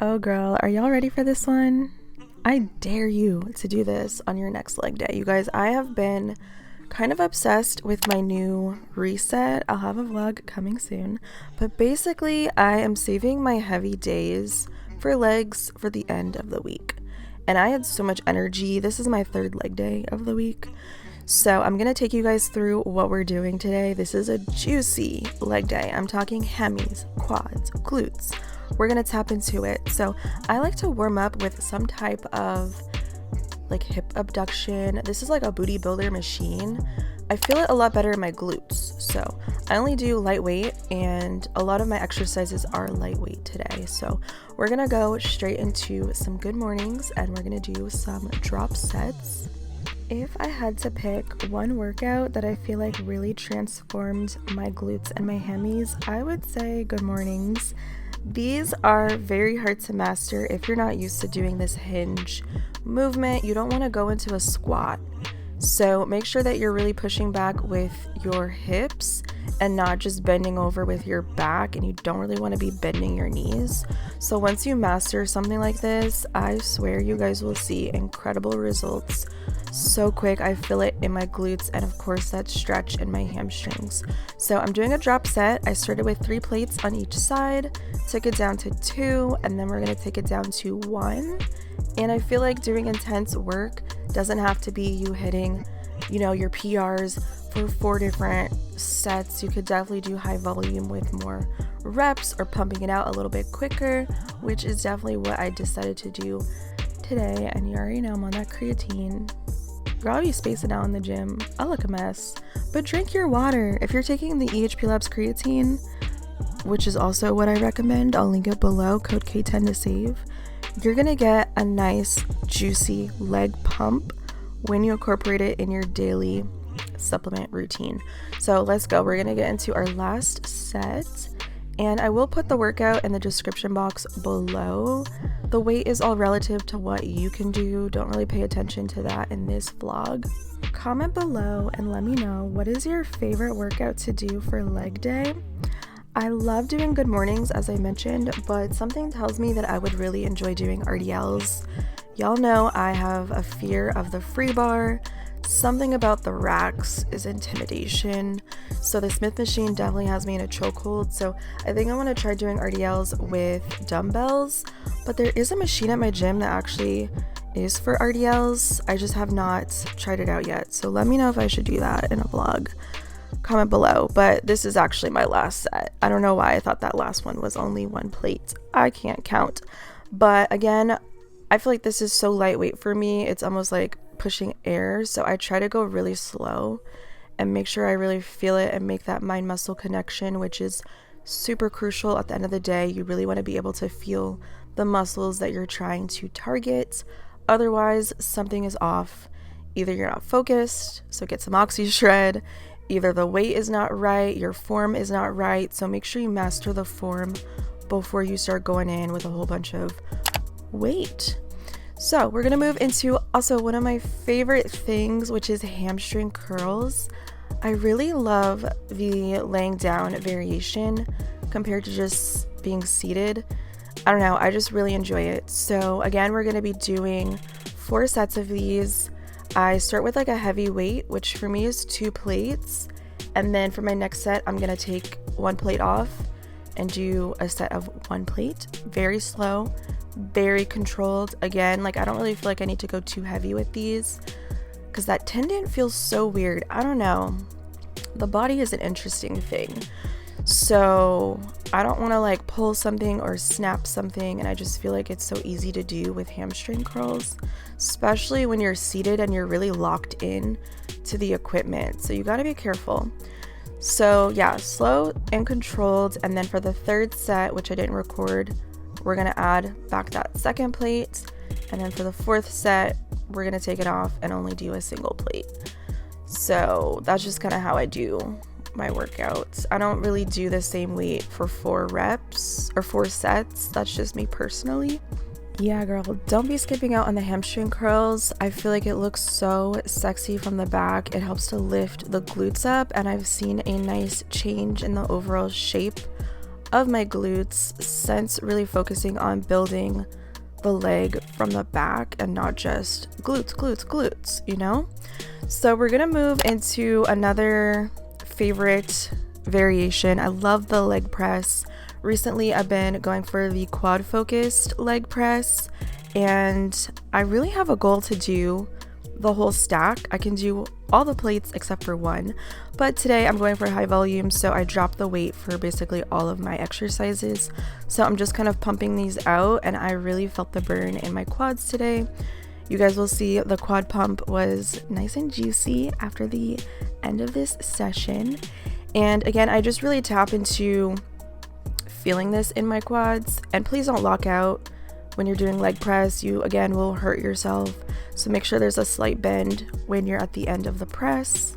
Oh girl, are y'all ready for this one? I dare you to do this on your next leg day. You guys, I have been kind of obsessed with my new reset. I'll have a vlog coming soon, but basically I am saving my heavy days for legs for the end of the week. And I had so much energy. This is my third leg day of the week. So I'm going to take you guys through what we're doing today. This is a juicy leg day. I'm talking hemis, quads, glutes. We're going to tap into it. So I like to warm up with some type of like hip abduction. This is like a booty builder machine. I feel it a lot better in my glutes. So I only do lightweight, and a lot of my exercises are lightweight today. So we're going to go straight into some good mornings, and we're going to do some drop sets. If I had to pick one workout that I feel like really transformed my glutes and my hemis, I would say good mornings. These are very hard to master if you're not used to doing this hinge movement. You don't want to go into a squat. So make sure that you're really pushing back with your hips and not just bending over with your back, and you don't really want to be bending your knees. So once you master something like this, I swear you guys will see incredible results so quick. I feel it in my glutes and of course that stretch in my hamstrings. So I'm doing a drop set. I started with 3 plates on each side, took it down to 2, and then we're going to take it down to 1. And I feel like doing intense work doesn't have to be you hitting, your PRs for 4 different sets. You could definitely do high volume with more reps or pumping it out a little bit quicker, which is definitely what I decided to do today. And you already know I'm on that creatine. Girl, I'll be spacing out in the gym. I look a mess. But drink your water. If you're taking the EHP Labs creatine, which is also what I recommend, I'll link it below, code K10 to save. You're gonna get a nice juicy leg pump when you incorporate it in your daily supplement routine. So let's go. We're gonna get into our last set, and I will put the workout in the description box below. The weight is all relative to what you can do. Don't really pay attention to that in this vlog. Comment below and let me know, what is your favorite workout to do for leg day? I love doing good mornings, as I mentioned, but something tells me that I would really enjoy doing RDLs. Y'all know I have a fear of the free bar. Something about the racks is intimidation. So the Smith machine definitely has me in a chokehold. So I think I want to try doing RDLs with dumbbells, but there is a machine at my gym that actually is for RDLs. I just have not tried it out yet. So let me know if I should do that in a vlog. Comment below. But this is actually my last set. I don't know why I thought that last one was only 1 plate. I can't count. But again, I feel like this is so lightweight for me. It's almost like pushing air. So I try to go really slow and make sure I really feel it and make that mind muscle connection, which is super crucial at the end of the day. You really want to be able to feel the muscles that you're trying to target. Otherwise, something is off. Either you're not focused, so get some oxy shred. Either the weight is not right, your form is not right. So make sure you master the form before you start going in with a whole bunch of weight. So we're gonna move into also one of my favorite things, which is hamstring curls. I really love the laying down variation compared to just being seated. I don't know, I just really enjoy it. So again, we're gonna be doing 4 sets of these. I start with like a heavy weight, which for me is 2 plates. And then for my next set, I'm gonna take 1 plate off and do a set of 1 plate, very slow, very controlled. Again, like I don't really feel like I need to go too heavy with these because that tendon feels so weird. I don't know, the body is an interesting thing, so I don't want to like pull something or snap something, and I just feel like it's so easy to do with hamstring curls, especially when you're seated and you're really locked in to the equipment, so you got to be careful. So yeah, slow and controlled. And then for the third set, which I didn't record, we're gonna add back that 2nd plate, and then for the 4th set we're gonna take it off and only do a single plate. So that's just kind of how I do my workouts. I don't really do the same weight for 4 reps or 4 sets. That's just me personally. Yeah, girl, don't be skipping out on the hamstring curls. I feel like it looks so sexy from the back. It helps to lift the glutes up, and I've seen a nice change in the overall shape of my glutes since really focusing on building the leg from the back and not just glutes, you know? So we're gonna move into another favorite variation. I love the leg press. Recently, I've been going for the quad focused leg press, and I really have a goal to do the whole stack. I can do all the plates except for 1, but today I'm going for high volume, so I dropped the weight for basically all of my exercises. So I'm just kind of pumping these out, and I really felt the burn in my quads today. You guys will see the quad pump was nice and juicy after the end of this session. And again, I just really tap into feeling this in my quads. And please don't lock out when you're doing leg press. You again will hurt yourself, so make sure there's a slight bend when you're at the end of the press.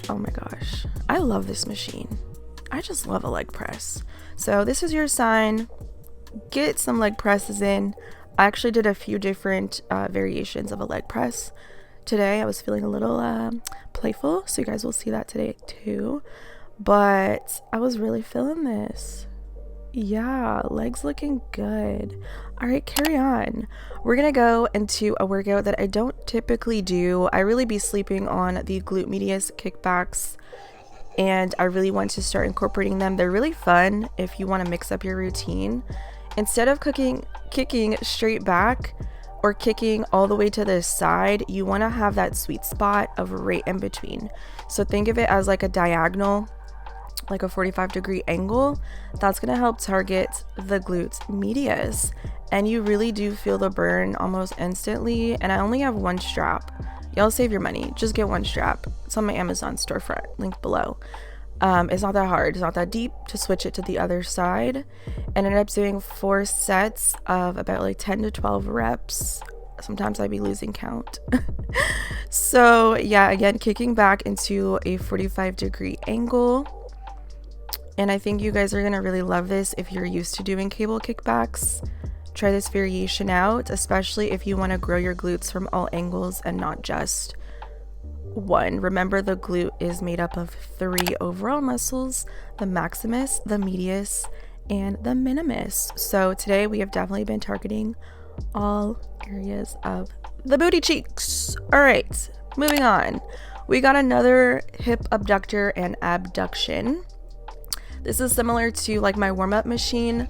Oh my gosh, I love this machine. I just love a leg press. So this is your sign. Get some leg presses in. I actually did a few different variations of a leg press today. I was feeling a little playful, so you guys will see that today too. But I was really feeling this. Yeah, legs looking good. All right, carry on. We're gonna go into a workout that I don't typically do. I really be sleeping on the glute medius kickbacks, and I really want to start incorporating them. They're really fun if you want to mix up your routine. Instead of kicking straight back or kicking all the way to the side, you want to have that sweet spot of right in between. So think of it as like a diagonal, like a 45-degree angle. That's going to help target the glute medius, and you really do feel the burn almost instantly. And I only have 1 strap. Y'all save your money, just get 1 strap. It's on my Amazon storefront, link below. It's not that hard, it's not that deep to switch it to the other side. And I ended up doing 4 sets of about like 10 to 12 reps. Sometimes I'd be losing count. So yeah, again, kicking back into a 45-degree angle. And I think you guys are gonna really love this if you're used to doing cable kickbacks. Try this variation out, especially if you want to grow your glutes from all angles and not just 1. Remember, the glute is made up of 3 overall muscles: the maximus, the medius, and the minimus. So today we have definitely been targeting all areas of the booty cheeks. All right, moving on. We got another hip abductor and abduction. This is similar to like my warm-up machine,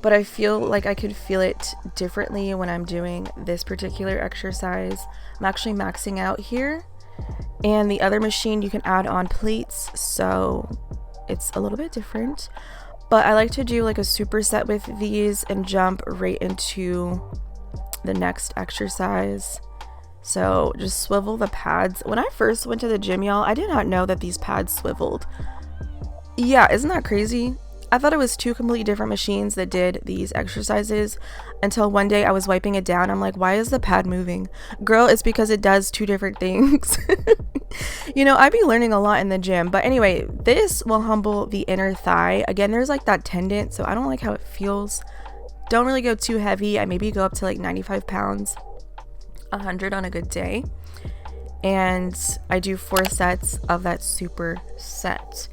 but I feel like I could feel it differently when I'm doing this particular exercise. I'm actually maxing out here, and the other machine you can add on plates, so it's a little bit different. But I like to do like a superset with these and jump right into the next exercise. So just swivel the pads. When I first went to the gym, y'all, I did not know that these pads swiveled. Yeah, isn't that crazy? I thought it was 2 completely different machines that did these exercises until one day I was wiping it down. I'm like, why is the pad moving? Girl, it's because it does 2 different things. You know, I be learning a lot in the gym. But anyway, this will humble the inner thigh. Again, there's like that tendon, so I don't like how it feels. Don't really go too heavy. I maybe go up to like 95 pounds, 100 on a good day. And I do 4 sets of that super set.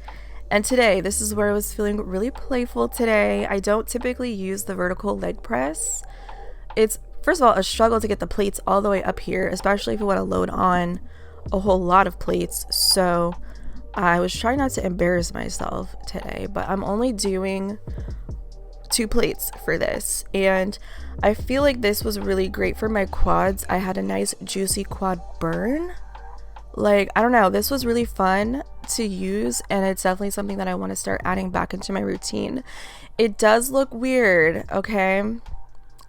And today, this is where I was feeling really playful today. I don't typically use the vertical leg press. It's, first of all, a struggle to get the plates all the way up here, especially if you want to load on a whole lot of plates. So I was trying not to embarrass myself today, but I'm only doing 2 plates for this, and I feel like this was really great for my quads. I had a nice juicy quad burn. Like, I don't know, this was really fun to use, and it's definitely something that I want to start adding back into my routine. It does look weird, okay?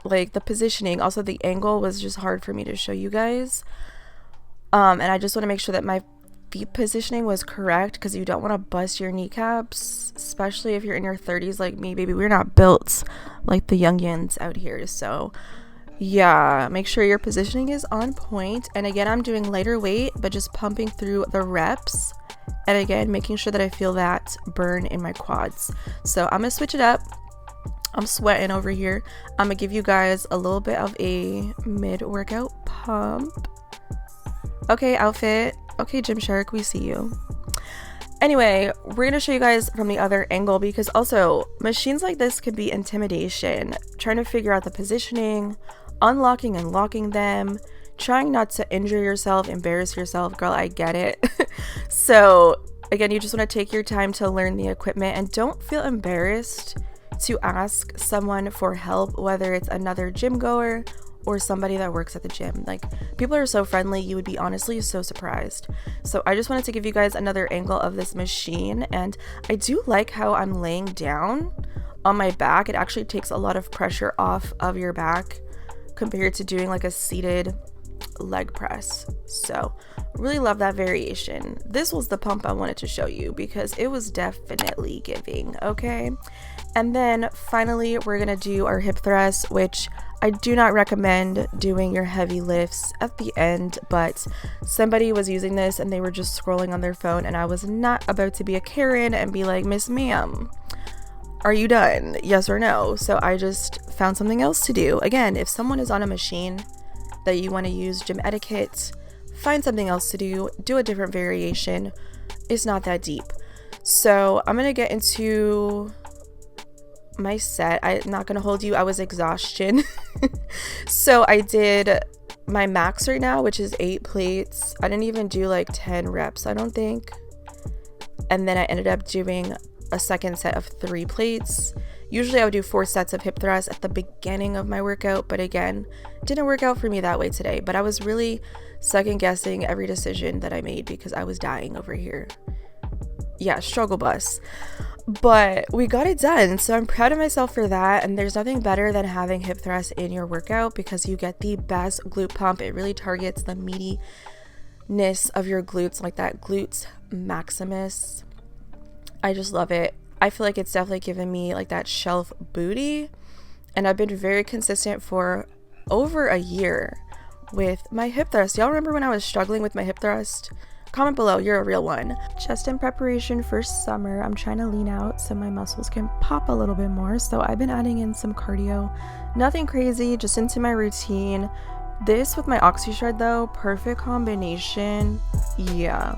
Like the positioning, also the angle was just hard for me to show you guys. And I just want to make sure that my feet positioning was correct, because you don't want to bust your kneecaps, especially if you're in your 30s like me, baby. We're not built like the youngins out here. So yeah, make sure your positioning is on point. And again, I'm doing lighter weight, but just pumping through the reps. And again, making sure that I feel that burn in my quads. So I'm gonna switch it up. I'm sweating over here. I'm gonna give you guys a little bit of a mid-workout pump. Okay, outfit. Okay, Gymshark, we see you. Anyway, we're gonna show you guys from the other angle, because also machines like this can be intimidation. Trying to figure out the positioning, unlocking and locking them, trying not to injure yourself, embarrass yourself. Girl, I get it. So again, you just want to take your time to learn the equipment, and don't feel embarrassed to ask someone for help, whether it's another gym goer or somebody that works at the gym. Like, people are so friendly, you would be honestly so surprised. So I just wanted to give you guys another angle of this machine, and I do like how I'm laying down on my back. It actually takes a lot of pressure off of your back compared to doing like a seated leg press. So really love that variation. This was the pump I wanted to show you because it was definitely giving. Okay, and then finally we're gonna do our hip thrust, which I do not recommend doing your heavy lifts at the end, but somebody was using this and they were just scrolling on their phone, and I was not about to be a Karen and be like, Miss Ma'am, are you done? Yes or no? So I just found something else to do. Again, if someone is on a machine that you want to use gym etiquette, find something else to do, do a different variation. It's not that deep. So I'm gonna get into my set. I'm not gonna hold you, I was exhaustion. So I did my max right now, which is 8 plates. I didn't even do like 10 reps, I don't think. And then I ended up doing a second set of 3 plates. Usually I would do 4 sets of hip thrusts at the beginning of my workout, but again, didn't work out for me that way today. But I was really second guessing every decision that I made because I was dying over here. Yeah, struggle bus. But we got it done, so I'm proud of myself for that. And there's nothing better than having hip thrusts in your workout because you get the best glute pump. It really targets the meatiness of your glutes, like that glute maximus. I just love it. I feel like it's definitely given me like that shelf booty, and I've been very consistent for over a year with my hip thrust. Y'all remember when I was struggling with my hip thrust? Comment below, you're a real one. Just in preparation for summer, I'm trying to lean out so my muscles can pop a little bit more. So I've been adding in some cardio, nothing crazy, just into my routine. This with my oxy shred though, perfect combination. Yeah.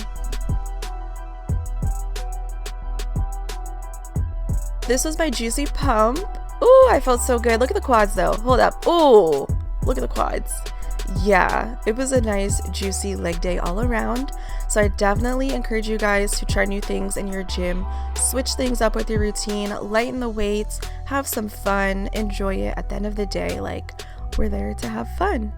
This was my juicy pump. Ooh, I felt so good. Look at the quads though. Hold up. Ooh, look at the quads. Yeah, it was a nice juicy leg day all around. So I definitely encourage you guys to try new things in your gym, switch things up with your routine, lighten the weights, have some fun, enjoy it. At the end of the day, like, we're there to have fun.